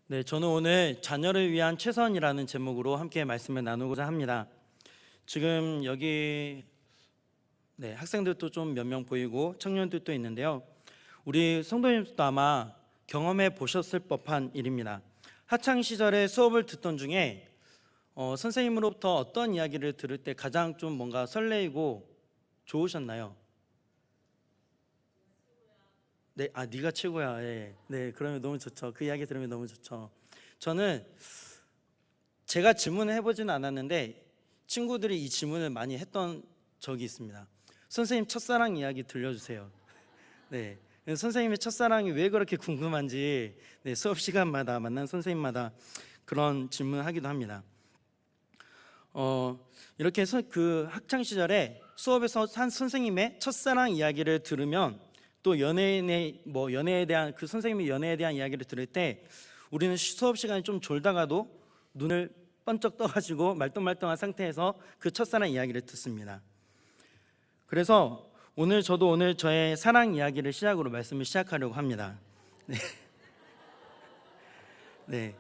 네, 저는 오늘 자녀를 위한 최선이라는 제목으로 함께 말씀을 나누고자 합니다. 지금 여기 학생들도 좀 몇 명 보이고 청년들도 있는데요. 우리 성도님들도 아마 경험해 보셨을 법한 일입니다. 학창 시절에 수업을 듣던 중에 선생님으로부터 어떤 이야기를 들을 때 가장 좀 뭔가 설레이고 좋으셨나요? 네, 네가 최고야. 예. 네, 그러면 너무 좋죠. 그 이야기 들으면 너무 좋죠. 저는 제가 질문을 해보지는 않았는데 친구들이 이 질문을 많이 했던 적이 있습니다. 선생님 첫사랑 이야기 들려주세요. 네, 선생님의 첫사랑이 왜 그렇게 궁금한지 수업 시간마다 만난 선생님마다 그런 질문을 하기도 합니다. 이렇게 해서 그 학창 시절에 수업에서 한 선생님의 첫사랑 이야기를 들으면 또 연애에 대한 그 선생님의 연애에 대한 이야기를 들을 때 우리는 수업 시간이 좀 졸다가도 눈을 번쩍 떠가지고 말똥말똥한 상태에서 그 첫사랑 이야기를 듣습니다. 그래서 저도 오늘 저의 사랑 이야기를 시작으로 말씀을 시작하려고 합니다. 네,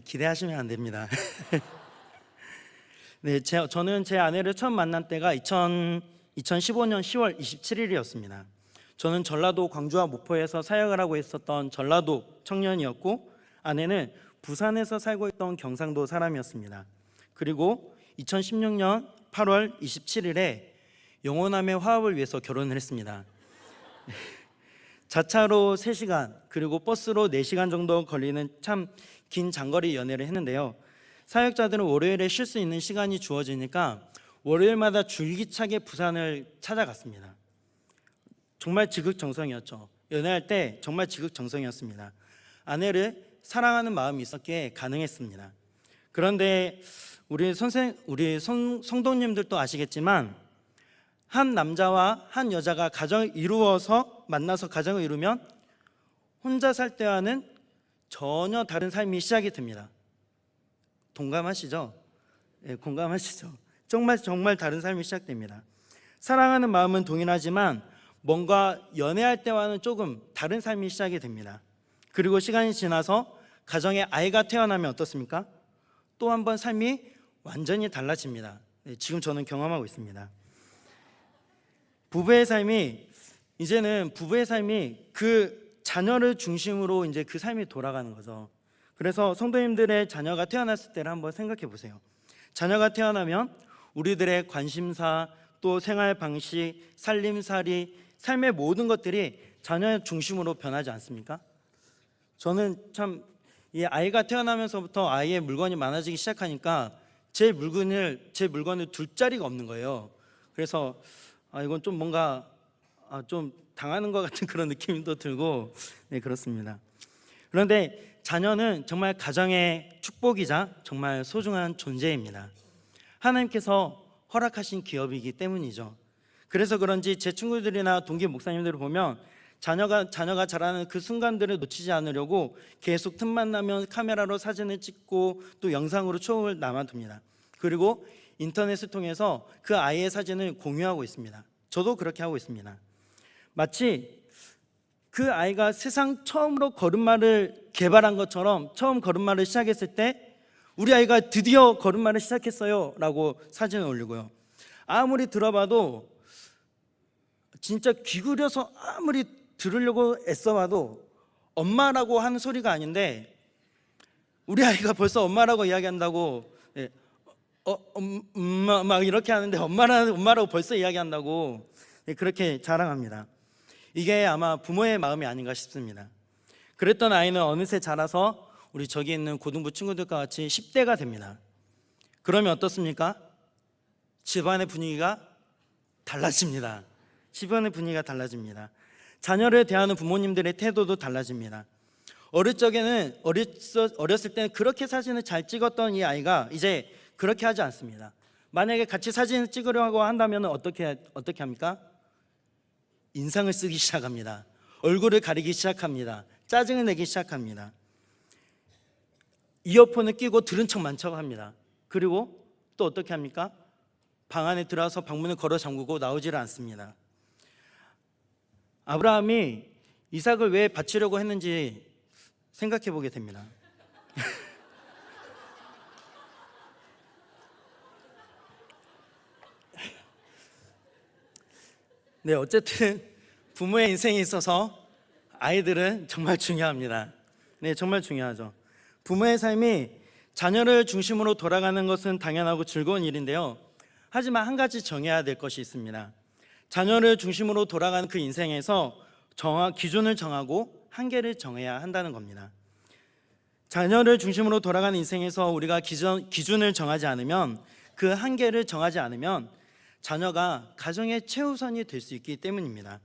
기대하시면 안 됩니다. 저는 제 아내를 처음 만난 때가 2015년 10월 27일이었습니다. 저는 전라도 광주와 목포에서 사역을 하고 있었던 전라도 청년이었고 아내는 부산에서 살고 있던 경상도 사람이었습니다. 그리고 2016년 8월 27일에 영원함의 화합을 위해서 결혼을 했습니다. 자차로 3시간 그리고 버스로 4시간 정도 걸리는 참 긴 장거리 연애를 했는데요. 사역자들은 월요일에 쉴 수 있는 시간이 주어지니까 월요일마다 줄기차게 부산을 찾아갔습니다. 정말 지극정성이었죠. 연애할 때 정말 지극정성이었습니다. 아내를 사랑하는 마음이 있었기에 가능했습니다. 그런데 우리 성도님들도 아시겠지만 한 남자와 한 여자가 가정을 이루어서 만나서 가정을 이루면 혼자 살 때와는 전혀 다른 삶이 시작이 됩니다. 동감하시죠? 네, 공감하시죠? 정말 다른 삶이 시작됩니다. 사랑하는 마음은 동일하지만 뭔가 연애할 때와는 조금 다른 삶이 시작이 됩니다. 그리고 시간이 지나서 가정에 아이가 태어나면 어떻습니까? 또 한 번 삶이 완전히 달라집니다. 네, 지금 저는 경험하고 있습니다. 이제는 부부의 삶이 그 자녀를 중심으로 이제 그 삶이 돌아가는 거죠. 그래서 성도님들의 자녀가 태어났을 때를 한번 생각해 보세요. 자녀가 태어나면 우리들의 관심사, 또 생활 방식, 살림살이, 삶의 모든 것들이 자녀 중심으로 변하지 않습니까? 저는 참 이 아이가 태어나면서부터 아이의 물건이 많아지기 시작하니까 제 물건을 둘 자리가 없는 거예요. 그래서 이건 좀 뭔가 좀 당하는 것 같은 그런 느낌도 들고 그렇습니다. 그런데 자녀는 정말 가정의 축복이자 정말 소중한 존재입니다. 하나님께서 허락하신 기업이기 때문이죠. 그래서 그런지 제 친구들이나 동기 목사님들을 보면 자녀가 자라는 그 순간들을 놓치지 않으려고 계속 틈만 나면 카메라로 사진을 찍고 또 영상으로 추억을 남아둡니다. 그리고 인터넷을 통해서 그 아이의 사진을 공유하고 있습니다. 저도 그렇게 하고 있습니다. 마치 그 아이가 세상 처음으로 걸음마를 개발한 것처럼 처음 걸음마를 시작했을 때 우리 아이가 드디어 걸음마를 시작했어요 라고 사진을 올리고요. 아무리 들어봐도 진짜 기울여서 아무리 들으려고 애써봐도 엄마라고 하는 소리가 아닌데 우리 아이가 벌써 엄마라고 이야기한다고 엄마 막 이렇게 하는데 엄마라고 벌써 이야기한다고 그렇게 자랑합니다. 이게 아마 부모의 마음이 아닌가 싶습니다. 그랬던 아이는 어느새 자라서 우리 저기 있는 고등부 친구들과 같이 10대가 됩니다. 그러면 어떻습니까? 집안의 분위기가 달라집니다. 집안의 분위기가 달라집니다. 자녀를 대하는 부모님들의 태도도 달라집니다. 어렸을 때는 그렇게 사진을 잘 찍었던 이 아이가 이제 그렇게 하지 않습니다. 만약에 같이 사진을 찍으려고 한다면 어떻게 합니까? 인상을 쓰기 시작합니다. 얼굴을 가리기 시작합니다. 짜증을 내기 시작합니다. 이어폰을 끼고 들은 척만 척합니다. 그리고 또 어떻게 합니까? 방 안에 들어와서 방문을 걸어 잠그고 나오지를 않습니다. 아브라함이 이삭을 왜 바치려고 했는지 생각해 보게 됩니다. 네, 어쨌든 부모의 인생에 있어서 아이들은 정말 중요합니다. 네, 정말 중요하죠. 부모의 삶이 자녀를 중심으로 돌아가는 것은 당연하고 즐거운 일인데요. 하지만 한 가지 정해야 될 것이 있습니다. 자녀를 중심으로 돌아가는 그 인생에서 기준을 정하고 한계를 정해야 한다는 겁니다. 자녀를 중심으로 돌아가는 인생에서 우리가 기준을 정하지 않으면, 그 한계를 정하지 않으면 자녀가 가정의 최우선이 될 수 있기 때문입니다.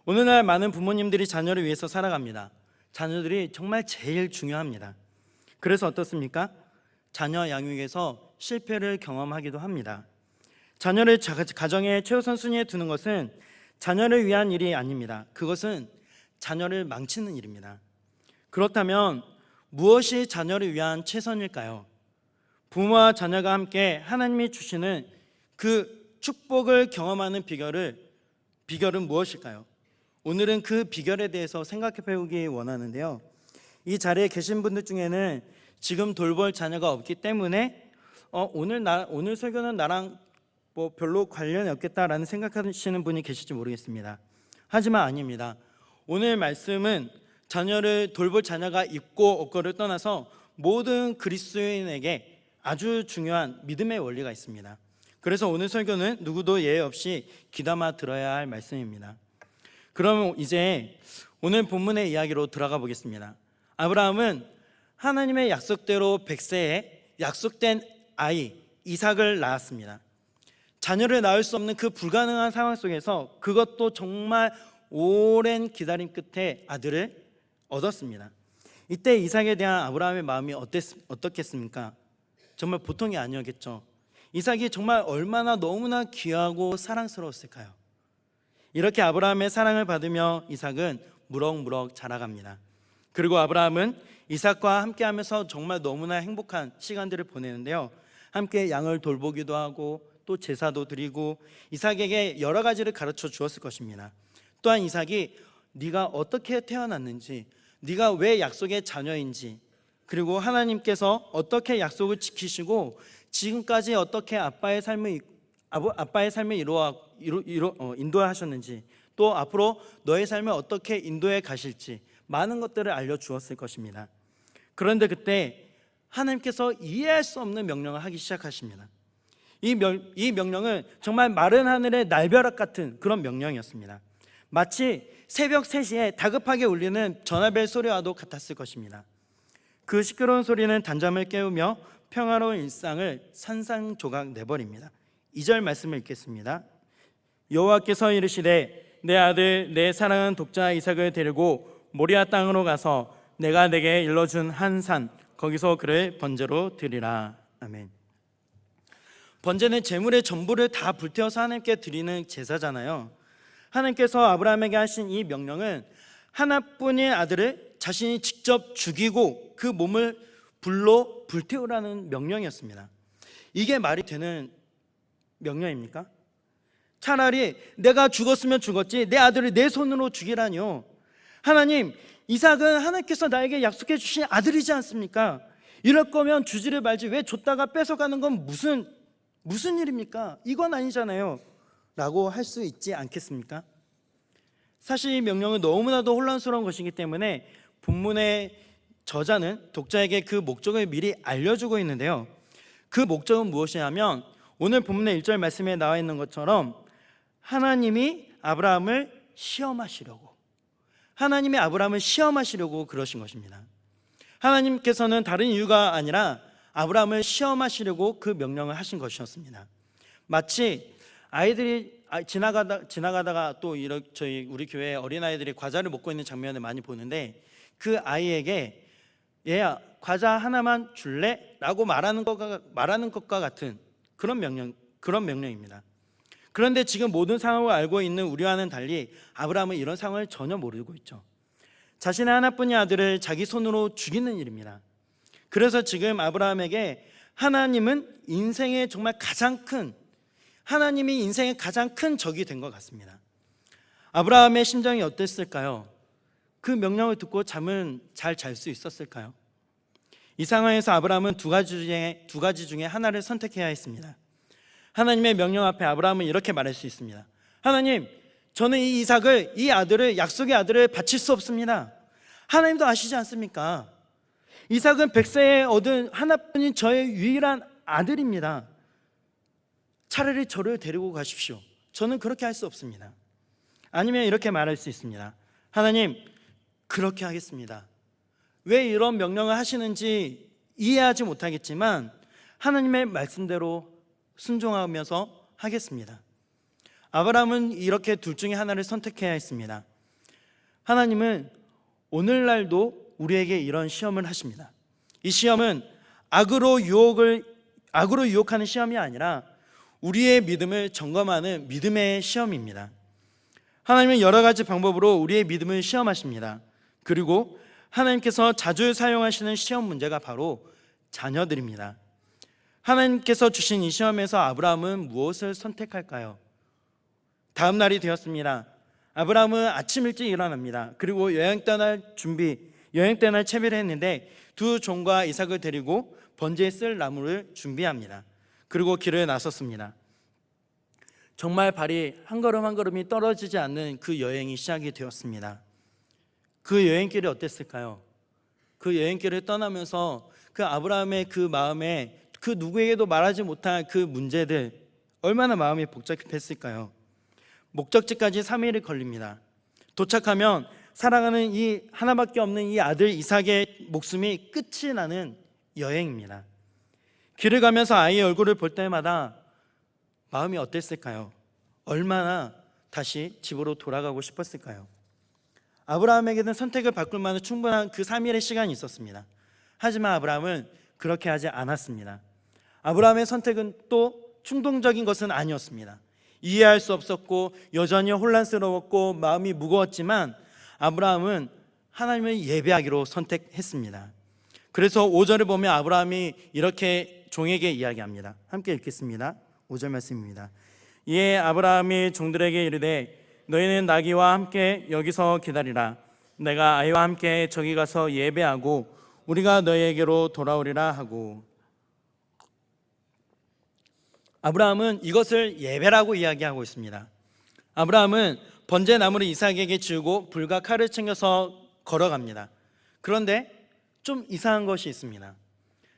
오늘날 많은 부모님들이 자녀를 위해서 살아갑니다. 자녀들이 정말 제일 중요합니다. 그래서 어떻습니까? 자녀 양육에서 실패를 경험하기도 합니다. 자녀를 가정의 최우선 순위에 두는 것은 자녀를 위한 일이 아닙니다. 그것은 자녀를 망치는 일입니다. 그렇다면 무엇이 자녀를 위한 최선일까요? 부모와 자녀가 함께 하나님이 주시는 그 축복을 경험하는 비결은 무엇일까요? 오늘은 그 비결에 대해서 생각해 보기 원하는데요. 이 자리에 계신 분들 중에는 지금 돌볼 자녀가 없기 때문에 오늘 설교는 나랑 별로 관련이 없겠다라는 생각하시는 분이 계실지 모르겠습니다. 하지만 아닙니다. 오늘 말씀은 자녀를 돌볼 자녀가 있고 없고를 떠나서 모든 그리스도인에게 아주 중요한 믿음의 원리가 있습니다. 그래서 오늘 설교는 누구도 예외 없이 귀담아 들어야 할 말씀입니다. 그럼 이제 오늘 본문의 이야기로 들어가 보겠습니다. 아브라함은 하나님의 약속대로 100세에 약속된 아이 이삭을 낳았습니다. 자녀를 낳을 수 없는 그 불가능한 상황 속에서, 그것도 정말 오랜 기다림 끝에 아들을 얻었습니다. 이때 이삭에 대한 아브라함의 마음이 어떻겠습니까? 정말 보통이 아니었겠죠. 이삭이 정말 얼마나 너무나 귀하고 사랑스러웠을까요? 이렇게 아브라함의 사랑을 받으며 이삭은 무럭무럭 자라갑니다. 그리고 아브라함은 이삭과 함께하면서 정말 너무나 행복한 시간들을 보내는데요. 함께 양을 돌보기도 하고 또 제사도 드리고 이삭에게 여러 가지를 가르쳐 주었을 것입니다. 또한 이삭이 네가 어떻게 태어났는지, 네가 왜 약속의 자녀인지, 그리고 하나님께서 어떻게 약속을 지키시고 지금까지 어떻게 아빠의 삶을 인도하셨는지, 또 앞으로 너의 삶을 어떻게 인도해 가실지 많은 것들을 알려주었을 것입니다. 그런데 그때 하나님께서 이해할 수 없는 명령을 하기 시작하십니다. 이 명령은 정말 마른 하늘의 날벼락 같은 그런 명령이었습니다. 마치 새벽 3시에 다급하게 울리는 전화벨 소리와도 같았을 것입니다. 그 시끄러운 소리는 단잠을 깨우며 평화로운 일상을 산산조각 내버립니다. 2절 말씀을 읽겠습니다. 여호와께서 이르시되 내 아들 내 사랑하는 독자 이삭을 데리고 모리아 땅으로 가서 내가 내게 일러준 한 산 거기서 그를 번제로 드리라. 아멘. 번제는 제물의 전부를 다 불태워서 하나님께 드리는 제사잖아요. 하나님께서 아브라함에게 하신 이 명령은 하나뿐인 아들을 자신이 직접 죽이고 그 몸을 불로 불태우라는 명령이었습니다. 이게 말이 되는 명령입니까? 차라리 내가 죽었으면 죽었지 내 아들을 내 손으로 죽이라니요. 하나님, 이삭은 하나님께서 나에게 약속해 주신 아들이지 않습니까? 이럴 거면 주지를 말지 왜 줬다가 뺏어가는 건 무슨 일입니까? 이건 아니잖아요 라고 할 수 있지 않겠습니까? 사실 이 명령은 너무나도 혼란스러운 것이기 때문에 본문의 저자는 독자에게 그 목적을 미리 알려주고 있는데요. 그 목적은 무엇이냐면 오늘 본문의 1절 말씀에 나와 있는 것처럼 하나님이 아브라함을 시험하시려고 그러신 것입니다. 하나님께서는 다른 이유가 아니라 아브라함을 시험하시려고 그 명령을 하신 것이었습니다. 마치 아이들이 지나가다가 또 우리 교회 어린아이들이 과자를 먹고 있는 장면을 많이 보는데 그 아이에게 얘야 과자 하나만 줄래? 라고 말하는 것과 같은 그런 명령입니다. 그런데 지금 모든 상황을 알고 있는 우리와는 달리 아브라함은 이런 상황을 전혀 모르고 있죠. 자신의 하나뿐인 아들을 자기 손으로 죽이는 일입니다. 그래서 지금 아브라함에게 하나님이 인생의 가장 큰 적이 된 것 같습니다. 아브라함의 심정이 어땠을까요? 그 명령을 듣고 잠은 잘 잘 수 있었을까요? 이 상황에서 아브라함은 두 가지 중에 하나를 선택해야 했습니다. 하나님의 명령 앞에 아브라함은 이렇게 말할 수 있습니다. 하나님, 저는 이 이삭을, 이 아들을, 약속의 아들을 바칠 수 없습니다. 하나님도 아시지 않습니까? 이삭은 100세에 얻은 하나뿐인 저의 유일한 아들입니다. 차라리 저를 데리고 가십시오. 저는 그렇게 할 수 없습니다. 아니면 이렇게 말할 수 있습니다. 하나님, 그렇게 하겠습니다. 왜 이런 명령을 하시는지 이해하지 못하겠지만 하나님의 말씀대로 순종하면서 하겠습니다. 아브라함은 이렇게 둘 중에 하나를 선택해야 했습니다. 하나님은 오늘날도 우리에게 이런 시험을 하십니다. 이 시험은 악으로 유혹하는 시험이 아니라 우리의 믿음을 점검하는 믿음의 시험입니다. 하나님은 여러 가지 방법으로 우리의 믿음을 시험하십니다. 그리고 하나님께서 자주 사용하시는 시험 문제가 바로 자녀들입니다. 하나님께서 주신 이 시험에서 아브라함은 무엇을 선택할까요? 다음 날이 되었습니다. 아브라함은 아침 일찍 일어납니다. 그리고 여행 떠날 채비를 했는데 두 종과 이삭을 데리고 번제에 쓸 나무를 준비합니다. 그리고 길을 나섰습니다. 정말 발이 한 걸음 한 걸음이 떨어지지 않는 그 여행이 시작이 되었습니다. 그 여행길이 어땠을까요? 그 여행길을 떠나면서 그 아브라함의 그 마음에 그 누구에게도 말하지 못한 그 문제들, 얼마나 마음이 복잡했을까요? 목적지까지 3일이 걸립니다. 도착하면 사랑하는 이 하나밖에 없는 이 아들 이삭의 목숨이 끝이 나는 여행입니다. 길을 가면서 아이의 얼굴을 볼 때마다 마음이 어땠을까요? 얼마나 다시 집으로 돌아가고 싶었을까요? 아브라함에게는 선택을 바꿀 만한 충분한 그 3일의 시간이 있었습니다. 하지만 아브라함은 그렇게 하지 않았습니다. 아브라함의 선택은 또 충동적인 것은 아니었습니다. 이해할 수 없었고 여전히 혼란스러웠고 마음이 무거웠지만 아브라함은 하나님을 예배하기로 선택했습니다. 그래서 5절을 보면 아브라함이 이렇게 종에게 이야기합니다. 함께 읽겠습니다. 5절 말씀입니다. 이에 아브라함이 종들에게 이르되 너희는 나귀와 함께 여기서 기다리라. 내가 아이와 함께 저기 가서 예배하고 우리가 너희에게로 돌아오리라 하고. 아브라함은 이것을 예배라고 이야기하고 있습니다. 아브라함은 번제 나무를 이삭에게 지우고 불과 칼을 챙겨서 걸어갑니다. 그런데 좀 이상한 것이 있습니다.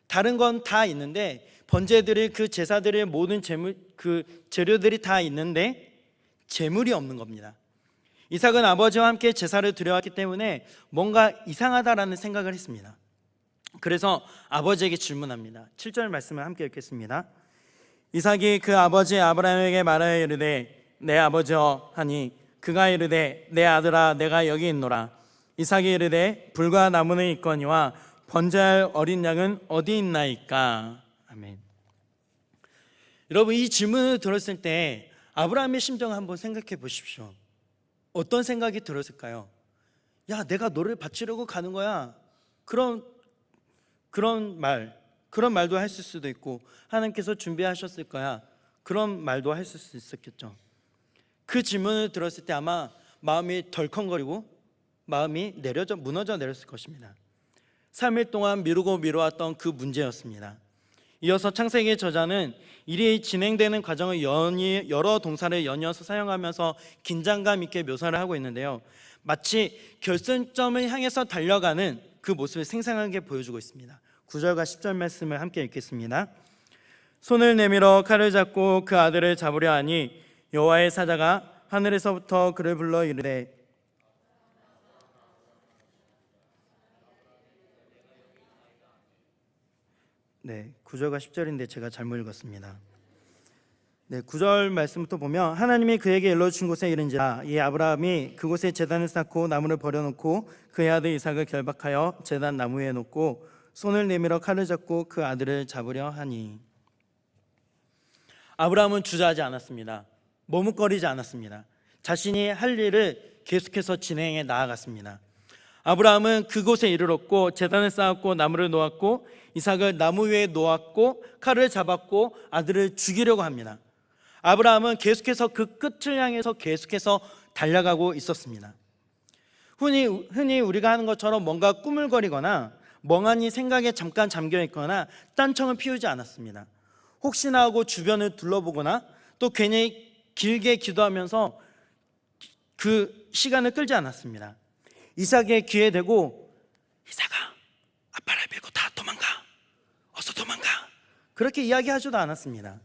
다른 건 다 있는데 번제들이 그 제사들의 모든 재료들이 다 있는데 재물이 없는 겁니다. 이삭은 아버지와 함께 제사를 드려왔기 때문에 뭔가 이상하다라는 생각을 했습니다. 그래서 아버지에게 질문합니다. 7절 말씀을 함께 읽겠습니다. 이삭이 그 아버지 아브라함에게 말하여 이르되 내 아버지여 하니 그가 이르되 내 아들아 내가 여기 있노라. 이삭이 이르되 불과 나무는 있거니와 번제할 어린 양은 어디 있나이까. 아멘. 여러분, 이 질문을 들었을 때 아브라함의 심정을 한번 생각해 보십시오. 어떤 생각이 들었을까요? 야, 내가 너를 바치려고 가는 거야. 그런 말도 했을 수도 있고, 하나님께서 준비하셨을 거야. 그런 말도 했을 수 있었겠죠. 그 질문을 들었을 때 아마 마음이 덜컹거리고 마음이 무너져 내렸을 것입니다. 3일 동안 미루고 미뤄왔던 그 문제였습니다. 이어서 창세기 저자는 일이 진행되는 과정을 여러 동사를 연이어서 사용하면서 긴장감 있게 묘사를 하고 있는데요, 마치 결승점을 향해서 달려가는 그 모습을 생생하게 보여주고 있습니다. 9절과 10절 말씀을 함께 읽겠습니다. 손을 내밀어 칼을 잡고 그 아들을 잡으려 하니 여호와의 사자가 하늘에서부터 그를 불러 이르되 네, 9절과 10절인데 제가 잘못 읽었습니다. 네, 9절 말씀부터 보면 하나님이 그에게 일러주신 곳에 이른지라 이 아브라함이 그곳에 제단을 쌓고 나무를 버려놓고 그의 아들 이삭을 결박하여 제단 나무 위에 놓고 손을 내밀어 칼을 잡고 그 아들을 잡으려 하니. 아브라함은 주저하지 않았습니다. 머뭇거리지 않았습니다. 자신이 할 일을 계속해서 진행해 나아갔습니다. 아브라함은 그곳에 이르렀고 제단을 쌓았고 나무를 놓았고 이삭을 나무 위에 놓았고 칼을 잡았고 아들을 죽이려고 합니다. 아브라함은 계속해서 그 끝을 향해서 계속해서 달려가고 있었습니다. 흔히 우리가 하는 것처럼 뭔가 꾸물거리거나 멍하니 생각에 잠깐 잠겨 있거나 딴청을 피우지 않았습니다. 혹시나 하고 주변을 둘러보거나 또 괜히 길게 기도하면서 그 시간을 끌지 않았습니다. 이삭의 귀에 대고 이삭아, 아빠를 밀고 다 도망가, 어서 도망가, 그렇게 이야기하지도 않았습니다.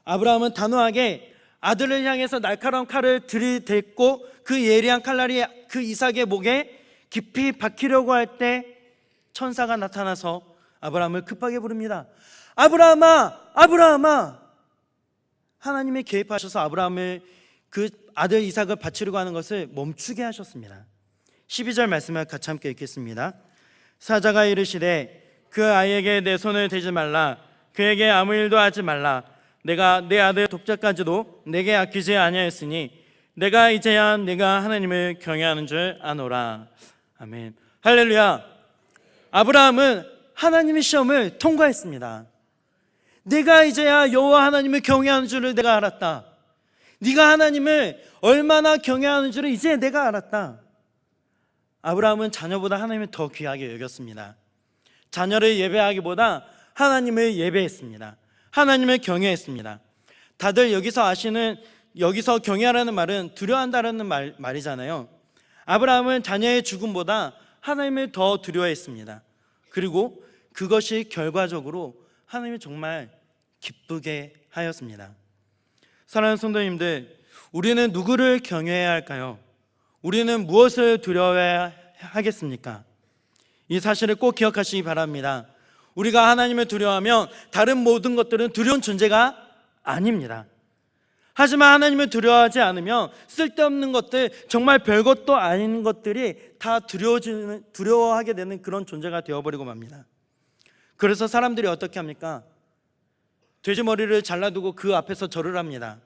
아브라함은 단호하게 아들을 향해서 날카로운 칼을 들이댔고 그 예리한 칼날이 그 이삭의 목에 깊이 박히려고 할 때 천사가 나타나서 아브라함을 급하게 부릅니다. 아브라함아, 아브라함아. 하나님이 개입하셔서 아브라함을 그 아들 이삭을 바치려고 하는 것을 멈추게 하셨습니다. 12절 말씀을 같이 함께 읽겠습니다. 사자가 이르시되 그 아이에게 내 손을 대지 말라, 그에게 아무 일도 하지 말라. 내가 내 아들 독자까지도 내게 아끼지 아니하였으니 내가 이제야 내가 하나님을 경외하는 줄 아노라. 아멘. 할렐루야. 아브라함은 하나님의 시험을 통과했습니다. 내가 이제야 여호와 하나님을 경외하는 줄을 내가 알았다. 네가 하나님을 얼마나 경외하는 줄을 이제 내가 알았다. 아브라함은 자녀보다 하나님을 더 귀하게 여겼습니다. 자녀를 예배하기보다 하나님을 예배했습니다. 하나님을 경외했습니다. 다들 여기서 경외하라는 말은 두려워한다라는 말이잖아요. 아브라함은 자녀의 죽음보다 하나님을 더 두려워했습니다. 그리고 그것이 결과적으로 하나님을 정말 기쁘게 하였습니다. 사랑하는 성도님들, 우리는 누구를 경외해야 할까요? 우리는 무엇을 두려워해야 하겠습니까? 이 사실을 꼭 기억하시기 바랍니다. 우리가 하나님을 두려워하면 다른 모든 것들은 두려운 존재가 아닙니다. 하지만 하나님을 두려워하지 않으면 쓸데없는 것들, 정말 별것도 아닌 것들이 다 두려워하게 되는 그런 존재가 되어버리고 맙니다. 그래서 사람들이 어떻게 합니까? 돼지머리를 잘라두고 그 앞에서 절을 합니다.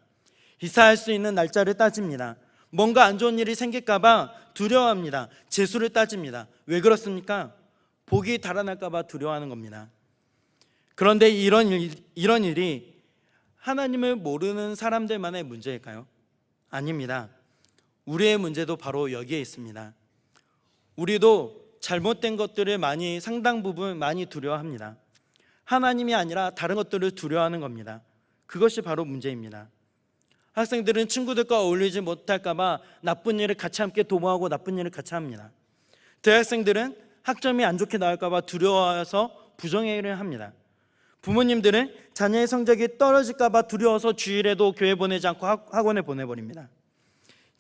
이사할 수 있는 날짜를 따집니다. 뭔가 안 좋은 일이 생길까 봐 두려워합니다. 재수를 따집니다. 왜 그렇습니까? 복이 달아날까 봐 두려워하는 겁니다. 그런데 이런 일이 하나님을 모르는 사람들만의 문제일까요? 아닙니다. 우리의 문제도 바로 여기에 있습니다. 우리도 잘못된 것들을 상당 부분 많이 두려워합니다. 하나님이 아니라 다른 것들을 두려워하는 겁니다. 그것이 바로 문제입니다. 학생들은 친구들과 어울리지 못할까 봐 나쁜 일을 같이 함께 도모하고 나쁜 일을 같이 합니다. 대학생들은 학점이 안 좋게 나올까 봐 두려워해서 부정행위를 합니다. 부모님들은 자녀의 성적이 떨어질까 봐 두려워서 주일에도 교회 보내지 않고 학원에 보내버립니다.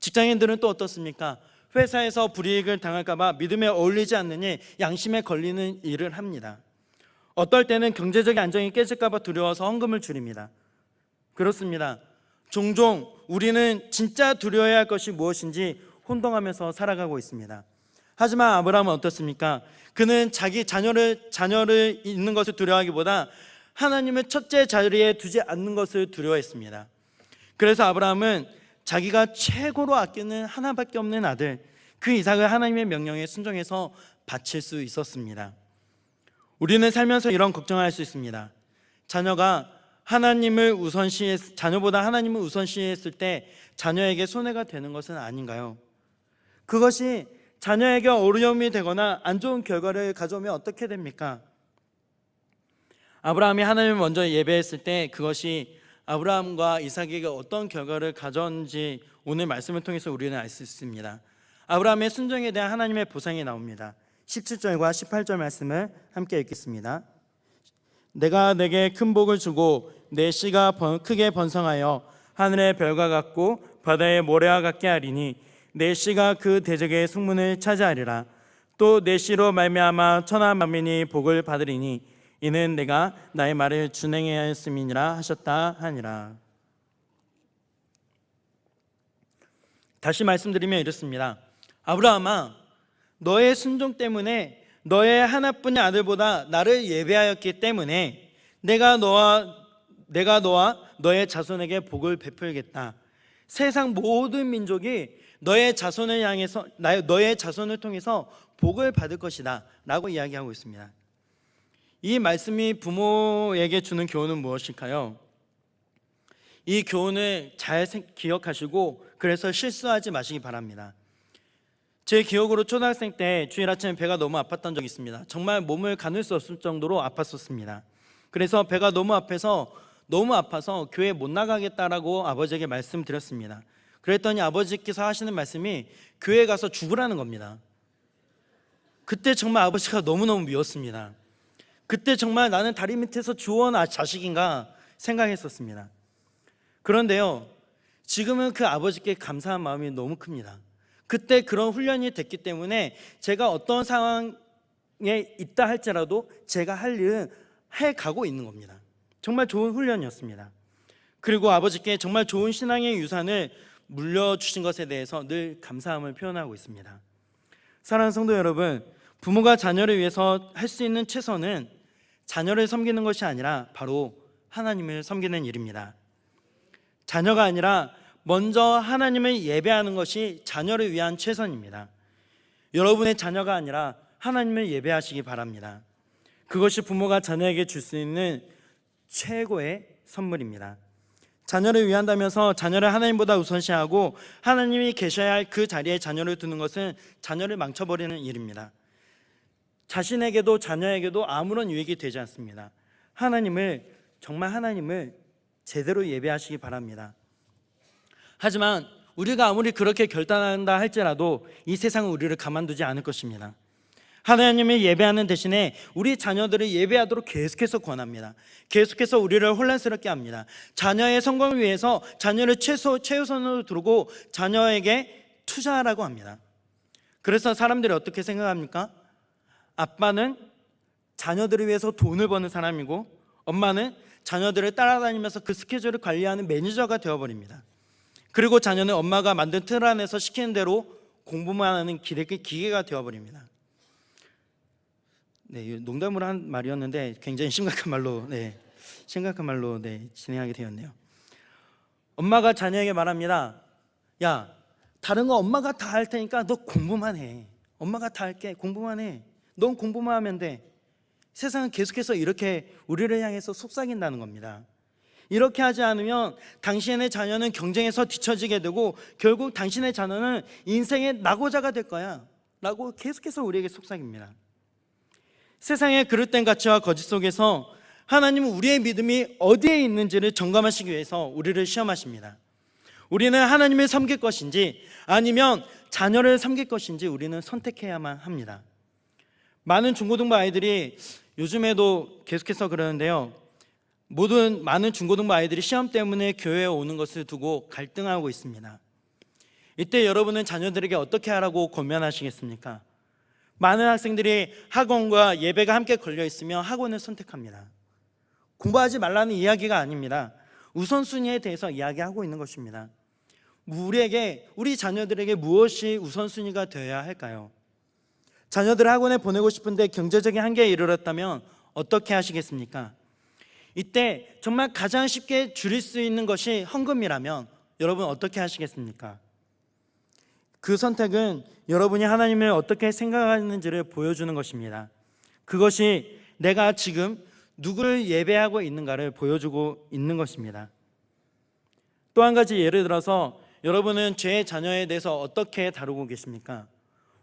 직장인들은 또 어떻습니까? 회사에서 불이익을 당할까 봐 믿음에 어울리지 않는 일, 양심에 걸리는 일을 합니다. 어떨 때는 경제적인 안정이 깨질까 봐 두려워서 헌금을 줄입니다. 그렇습니다. 종종 우리는 진짜 두려워해야 할 것이 무엇인지 혼동하면서 살아가고 있습니다. 하지만 아브라함은 어떻습니까? 그는 자기 자녀를 잃는 것을 두려워하기보다 하나님을 첫째 자리에 두지 않는 것을 두려워했습니다. 그래서 아브라함은 자기가 최고로 아끼는 하나밖에 없는 아들, 그 이삭을 하나님의 명령에 순종해서 바칠 수 있었습니다. 우리는 살면서 이런 걱정을 할 수 있습니다. 자녀보다 하나님을 우선시했을 때 자녀에게 손해가 되는 것은 아닌가요? 그것이 자녀에게 어려움이 되거나 안 좋은 결과를 가져오면 어떻게 됩니까? 아브라함이 하나님을 먼저 예배했을 때 그것이 아브라함과 이삭에게 어떤 결과를 가져온지 오늘 말씀을 통해서 우리는 알 수 있습니다. 아브라함의 순종에 대한 하나님의 보상이 나옵니다. 17절과 18절 말씀을 함께 읽겠습니다. 내가 내게 큰 복을 주고 내 씨가 크게 번성하여 하늘의 별과 같고 바다의 모래와 같게 하리니 내 씨가 그 대적의 숙문을 차지하리라. 또 내 씨로 말미암아 천하 만민이 복을 받으리니 이는 내가 나의 말을 준행하였음이니라 하셨다 하니라. 다시 말씀드리면 이렇습니다. 아브라함아, 너의 순종 때문에 너의 하나뿐인 아들보다 나를 예배하였기 때문에 내가 너와 너의 자손에게 복을 베풀겠다. 세상 모든 민족이 너의 자손을 통해서 복을 받을 것이다 라고 이야기하고 있습니다. 이 말씀이 부모에게 주는 교훈은 무엇일까요? 이 교훈을 잘 기억하시고 그래서 실수하지 마시기 바랍니다. 제 기억으로 초등학생 때 주일 아침에 배가 너무 아팠던 적이 있습니다. 정말 몸을 가눌 수 없을 정도로 아팠었습니다. 그래서 배가 너무 아파서 교회 못 나가겠다라고 아버지에게 말씀드렸습니다. 그랬더니 아버지께서 하시는 말씀이 교회 가서 죽으라는 겁니다. 그때 정말 아버지가 너무너무 미웠습니다. 그때 정말 나는 다리 밑에서 주워온 자식인가 생각했었습니다. 그런데요, 지금은 그 아버지께 감사한 마음이 너무 큽니다. 그때 그런 훈련이 됐기 때문에 제가 어떤 상황에 있다 할지라도 제가 할 일은 해가고 있는 겁니다. 정말 좋은 훈련이었습니다. 그리고 아버지께 정말 좋은 신앙의 유산을 물려주신 것에 대해서 늘 감사함을 표현하고 있습니다. 사랑하는 성도 여러분, 부모가 자녀를 위해서 할 수 있는 최선은 자녀를 섬기는 것이 아니라 바로 하나님을 섬기는 일입니다. 자녀가 아니라 먼저 하나님을 예배하는 것이 자녀를 위한 최선입니다. 여러분의 자녀가 아니라 하나님을 예배하시기 바랍니다. 그것이 부모가 자녀에게 줄 수 있는 최고의 선물입니다. 자녀를 위한다면서 자녀를 하나님보다 우선시하고 하나님이 계셔야 할 그 자리에 자녀를 두는 것은 자녀를 망쳐버리는 일입니다. 자신에게도 자녀에게도 아무런 유익이 되지 않습니다. 정말 하나님을 제대로 예배하시기 바랍니다. 하지만 우리가 아무리 그렇게 결단한다 할지라도 이 세상은 우리를 가만두지 않을 것입니다. 하나님을 예배하는 대신에 우리 자녀들을 예배하도록 계속해서 권합니다. 계속해서 우리를 혼란스럽게 합니다. 자녀의 성공을 위해서 자녀를 최우선으로 두고 자녀에게 투자하라고 합니다. 그래서 사람들이 어떻게 생각합니까? 아빠는 자녀들을 위해서 돈을 버는 사람이고 엄마는 자녀들을 따라다니면서 그 스케줄을 관리하는 매니저가 되어버립니다. 그리고 자녀는 엄마가 만든 틀 안에서 시키는 대로 공부만 하는 기계가 되어버립니다. 네, 농담으로 한 말이었는데 굉장히 심각한 말로 진행하게 되었네요. 엄마가 자녀에게 말합니다. 야, 다른 거 엄마가 다 할 테니까 너 공부만 해. 엄마가 다 할게. 공부만 해. 넌 공부만 하면 돼. 세상은 계속해서 이렇게 우리를 향해서 속삭인다는 겁니다. 이렇게 하지 않으면 당신의 자녀는 경쟁에서 뒤처지게 되고 결국 당신의 자녀는 인생의 낙오자가 될 거야 라고 계속해서 우리에게 속삭입니다. 세상의 그릇된 가치와 거짓 속에서 하나님은 우리의 믿음이 어디에 있는지를 점검하시기 위해서 우리를 시험하십니다. 우리는 하나님을 섬길 것인지 아니면 자녀를 섬길 것인지 우리는 선택해야만 합니다. 많은 중고등부 아이들이 요즘에도 계속해서 그러는데요, 많은 중고등부 아이들이 시험 때문에 교회에 오는 것을 두고 갈등하고 있습니다. 이때 여러분은 자녀들에게 어떻게 하라고 권면하시겠습니까? 많은 학생들이 학원과 예배가 함께 걸려 있으며 학원을 선택합니다. 공부하지 말라는 이야기가 아닙니다. 우선순위에 대해서 이야기하고 있는 것입니다. 우리 자녀들에게 무엇이 우선순위가 되어야 할까요? 자녀들을 학원에 보내고 싶은데 경제적인 한계에 이르렀다면 어떻게 하시겠습니까? 이때 정말 가장 쉽게 줄일 수 있는 것이 헌금이라면 여러분 어떻게 하시겠습니까? 그 선택은 여러분이 하나님을 어떻게 생각하는지를 보여주는 것입니다. 그것이 내가 지금 누구를 예배하고 있는가를 보여주고 있는 것입니다. 또 한 가지 예를 들어서 여러분은 제 자녀에 대해서 어떻게 다루고 계십니까?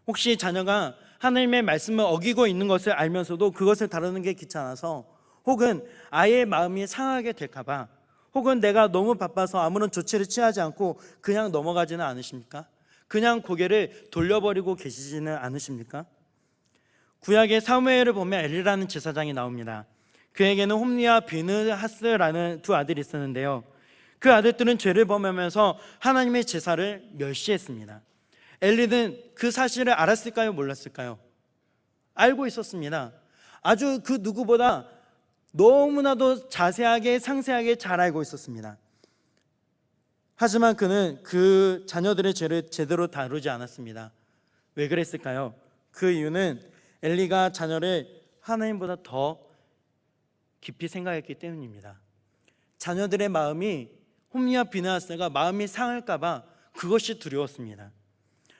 혹시 자녀가 하나님의 말씀을 어기고 있는 것을 알면서도 그것을 다루는 게 귀찮아서 혹은 아이의 마음이 상하게 될까봐 혹은 내가 너무 바빠서 아무런 조치를 취하지 않고 그냥 넘어가지는 않으십니까? 그냥 고개를 돌려버리고 계시지는 않으십니까? 구약의 사무엘을 보면 엘리라는 제사장이 나옵니다. 그에게는 홈리와 비느하스라는 두 아들이 있었는데요, 그 아들들은 죄를 범하면서 하나님의 제사를 멸시했습니다. 엘리는 그 사실을 알았을까요? 몰랐을까요? 알고 있었습니다. 아주 그 누구보다 너무나도 자세하게 상세하게 잘 알고 있었습니다. 하지만 그는 그 자녀들의 죄를 제대로 다루지 않았습니다. 왜 그랬을까요? 그 이유는 엘리가 자녀를 하나님보다 더 깊이 생각했기 때문입니다. 자녀들의 마음이 홈리와 비느하스가 마음이 상할까봐 그것이 두려웠습니다.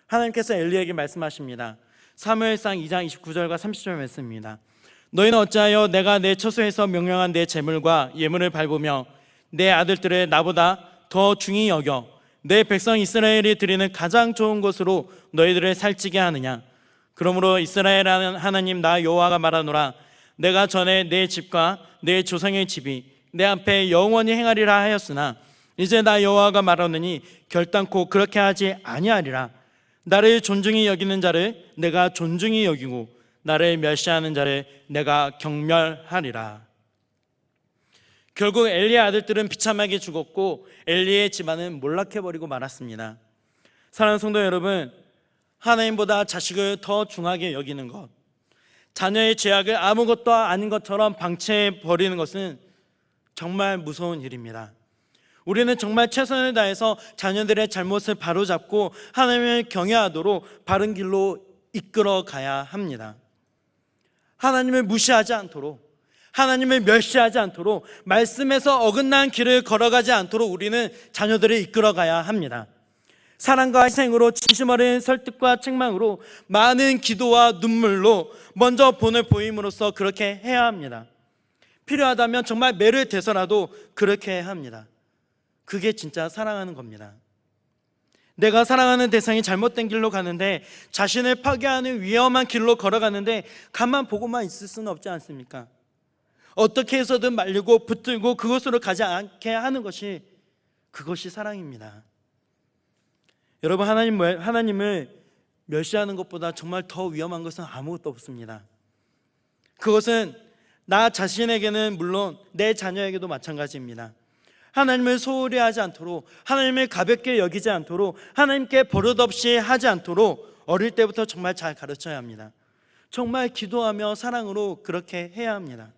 하나님께서 엘리에게 말씀하십니다. 사무엘상 2장 29절과 30절 말씀입니다. 너희는 어찌하여 내가 내 처소에서 명령한 내 재물과 예물을 밟으며 내 아들들을 나보다 더 중히 여겨 내 백성 이스라엘이 드리는 가장 좋은 것으로 너희들을 살찌게 하느냐? 그러므로 이스라엘 하나님 나 여호와가 말하노라. 내가 전에 내 집과 내 조상의 집이 내 앞에 영원히 행하리라 하였으나 이제 나 여호와가 말하노니 결단코 그렇게 하지 아니하리라. 나를 존중히 여기는 자를 내가 존중히 여기고 나를 멸시하는 자를 내가 경멸하리라. 결국 엘리의 아들들은 비참하게 죽었고 엘리의 집안은 몰락해버리고 말았습니다. 사랑하는 성도 여러분, 하나님보다 자식을 더 중하게 여기는 것, 자녀의 죄악을 아무것도 아닌 것처럼 방치해버리는 것은 정말 무서운 일입니다. 우리는 정말 최선을 다해서 자녀들의 잘못을 바로잡고 하나님을 경외하도록 바른 길로 이끌어 가야 합니다. 하나님을 무시하지 않도록, 하나님을 멸시하지 않도록, 말씀에서 어긋난 길을 걸어가지 않도록 우리는 자녀들을 이끌어 가야 합니다. 사랑과 희생으로, 진심 어린 설득과 책망으로, 많은 기도와 눈물로 먼저 본을 보임으로써 그렇게 해야 합니다. 필요하다면 정말 매를 대서라도 그렇게 해야 합니다. 그게 진짜 사랑하는 겁니다. 내가 사랑하는 대상이 잘못된 길로 가는데, 자신을 파괴하는 위험한 길로 걸어가는데 가만 보고만 있을 수는 없지 않습니까? 어떻게 해서든 말리고 붙들고 그곳으로 가지 않게 하는 것이, 그것이 사랑입니다. 여러분, 하나님을 멸시하는 것보다 정말 더 위험한 것은 아무것도 없습니다. 그것은 나 자신에게는 물론 내 자녀에게도 마찬가지입니다. 하나님을 소홀히 하지 않도록, 하나님을 가볍게 여기지 않도록, 하나님께 버릇없이 하지 않도록 어릴 때부터 정말 잘 가르쳐야 합니다. 정말 기도하며 사랑으로 그렇게 해야 합니다.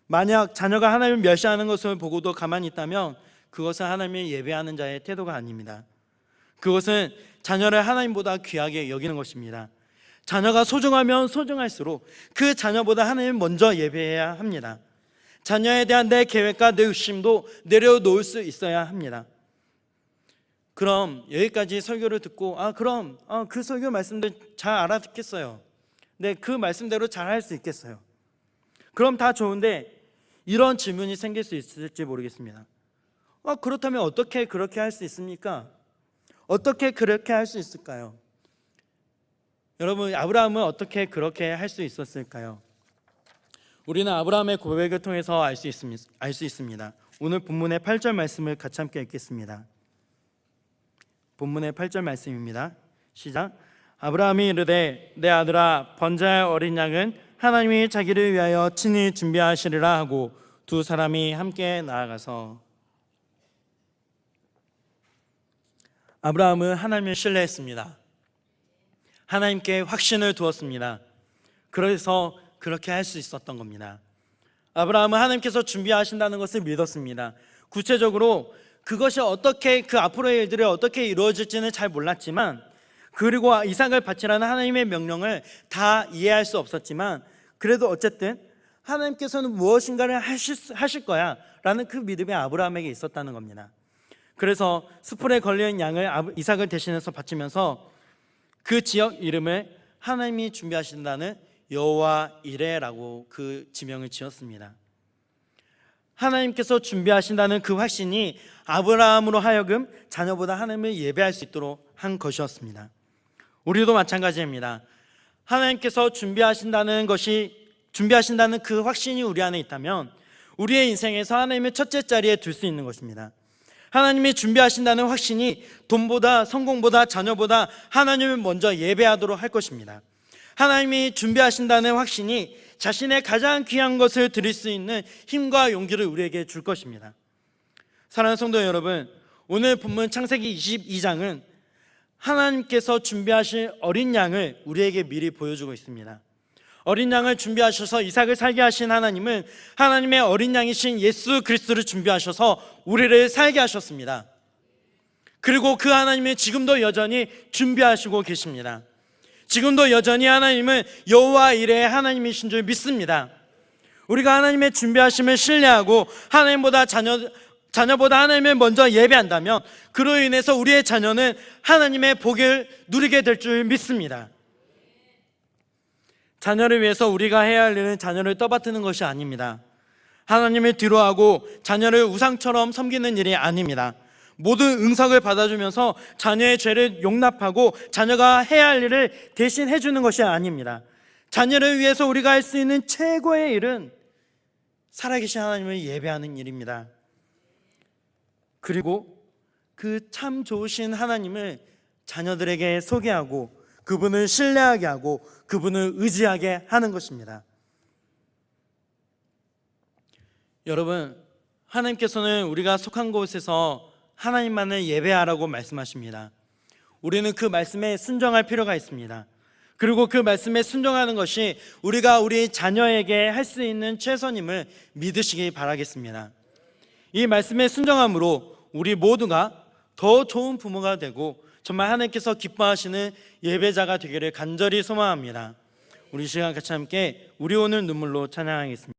만약 자녀가 하나님을 멸시하는 것을 보고도 가만히 있다면 그것은 하나님을 예배하는 자의 태도가 아닙니다. 그것은 자녀를 하나님보다 귀하게 여기는 것입니다. 자녀가 소중하면 소중할수록 그 자녀보다 하나님을 먼저 예배해야 합니다. 자녀에 대한 내 계획과 내 의심도 내려놓을 수 있어야 합니다. 그럼 여기까지 설교를 듣고 그럼 그 설교 말씀들 잘 알아듣겠어요. 네, 그 말씀대로 잘 할 수 있겠어요. 그럼 다 좋은데 이런 질문이 생길 수 있을지 모르겠습니다. 그렇다면 어떻게 그렇게 할 수 있습니까? 어떻게 그렇게 할 수 있을까요? 여러분, 아브라함은 어떻게 그렇게 할 수 있었을까요? 우리는 아브라함의 고백을 통해서 알 수 있습니다. 오늘 본문의 8절 말씀을 같이 함께 읽겠습니다. 본문의 8절 말씀입니다. 시작. 아브라함이 이르되 내 아들아, 번제할 어린 양은 하나님이 자기를 위하여 친히 준비하시리라 하고 두 사람이 함께 나아가서. 아브라함은 하나님을 신뢰했습니다. 하나님께 확신을 두었습니다. 그래서 그렇게 할 수 있었던 겁니다. 아브라함은 하나님께서 준비하신다는 것을 믿었습니다. 구체적으로 그것이 어떻게, 그 앞으로의 일들이 어떻게 이루어질지는 잘 몰랐지만, 그리고 이삭을 바치라는 하나님의 명령을 다 이해할 수 없었지만, 그래도 어쨌든 하나님께서는 무엇인가를 하실 거야 라는 그 믿음이 아브라함에게 있었다는 겁니다. 그래서 수풀에 걸린 양을 이삭을 대신해서 바치면서 그 지역 이름을 하나님이 준비하신다는 여호와 이레라고 그 지명을 지었습니다. 하나님께서 준비하신다는 그 확신이 아브라함으로 하여금 자녀보다 하나님을 예배할 수 있도록 한 것이었습니다. 우리도 마찬가지입니다. 하나님께서 준비하신다는 그 확신이 우리 안에 있다면 우리의 인생에서 하나님을 첫째 자리에 둘 수 있는 것입니다. 하나님이 준비하신다는 확신이 돈보다, 성공보다, 자녀보다 하나님을 먼저 예배하도록 할 것입니다. 하나님이 준비하신다는 확신이 자신의 가장 귀한 것을 드릴 수 있는 힘과 용기를 우리에게 줄 것입니다. 사랑하는 성도 여러분, 오늘 본문 창세기 22장은 하나님께서 준비하실 어린 양을 우리에게 미리 보여주고 있습니다. 어린 양을 준비하셔서 이삭을 살게 하신 하나님은 하나님의 어린 양이신 예수 그리스도를 준비하셔서 우리를 살게 하셨습니다. 그리고 그 하나님이 지금도 여전히 준비하시고 계십니다. 지금도 여전히 하나님은 여호와 이레의 하나님이신 줄 믿습니다. 우리가 하나님의 준비하심을 신뢰하고 하나님보다 자녀보다 하나님을 먼저 예배한다면 그로 인해서 우리의 자녀는 하나님의 복을 누리게 될 줄 믿습니다. 자녀를 위해서 우리가 해야 할 일은 자녀를 떠받드는 것이 아닙니다. 하나님을 뒤로하고 자녀를 우상처럼 섬기는 일이 아닙니다. 모든 응석을 받아주면서 자녀의 죄를 용납하고 자녀가 해야 할 일을 대신 해주는 것이 아닙니다. 자녀를 위해서 우리가 할 수 있는 최고의 일은 살아계신 하나님을 예배하는 일입니다. 그리고 그 참 좋으신 하나님을 자녀들에게 소개하고 그분을 신뢰하게 하고 그분을 의지하게 하는 것입니다. 여러분, 하나님께서는 우리가 속한 곳에서 하나님만을 예배하라고 말씀하십니다. 우리는 그 말씀에 순종할 필요가 있습니다. 그리고 그 말씀에 순종하는 것이 우리가 우리 자녀에게 할 수 있는 최선임을 믿으시기 바라겠습니다. 이 말씀에 순종함으로 우리 모두가 더 좋은 부모가 되고 정말 하나님께서 기뻐하시는 예배자가 되기를 간절히 소망합니다. 우리 시간 같이 함께 우리 오늘 눈물로 찬양하겠습니다.